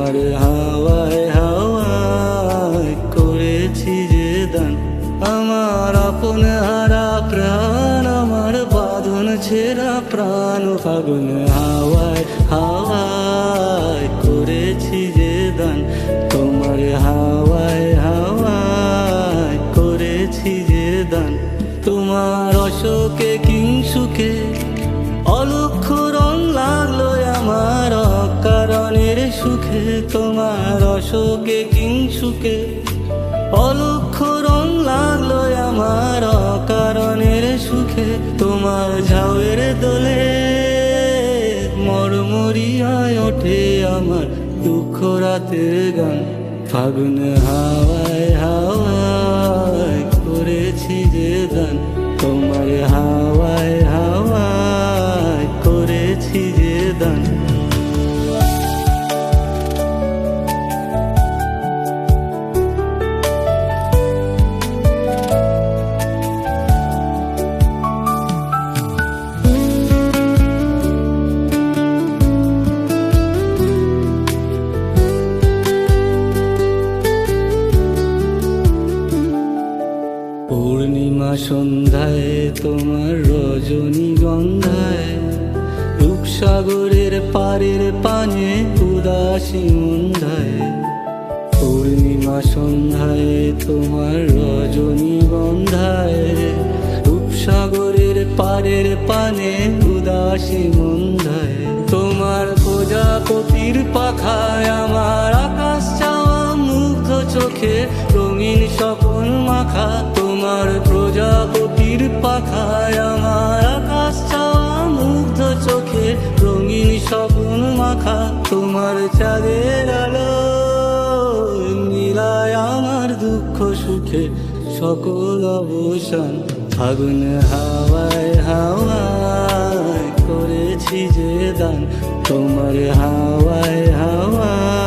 তোমার হাওয়ায় হাওয়ায় করেছি যে দান। আমার আপন হারা প্রাণ, আমার বাঁধন ছেঁড়া প্রাণ, ফাগুন হাওয়ায় হাওয়ায় করেছি যে দান। তোমার হাওয়ায় হাওয়ায় করেছি যে দান। তোমার অশোকে কিংসুকে অলক্ষ রং লাগলো আমার অকারণের সুখে। তোমার অশোকে কিংসুকে অলক্ষ রং লাগলো আমার অকারণের সুখে। তোমার ঝাউয়ের দোলে মরমরিয়ায় ওঠে আমার দুঃখ রাতের গান। ফাগুন হাওয়ায় হাওয়ায় করেছি যে দান। তোমার হাওয়ায় হাওয়ায় করেছি যে দান। পূর্ণিমা সন্ধ্যায় তোমার রজনীগন্ধায়, রূপসাগরের পারের পানে উদাসী সন্ধ্যায়। পূর্ণিমা সন্ধ্যায় তোমার রজনীগন্ধায়, রূপসাগরের পারের পানে উদাসী সন্ধ্যায়। তোমার প্রজাপতির পাখায় আমার আকাশ চাওয়া মুগ্ধ চোখে রঙিন স্বপন মাখা। তোমার প্রজাপতির পাখায় আমার আকাশ চাওয়া মুগ্ধ চোখে রঙিন স্বপন মাখা। তোমার চাঁদের আলো মিলায় আমার দুঃখ সুখে সকল অবসান। ফাগুন হাওয়ায় হাওয়ায় করেছি যে দান। তোমার হাওয়ায় হাওয়ায়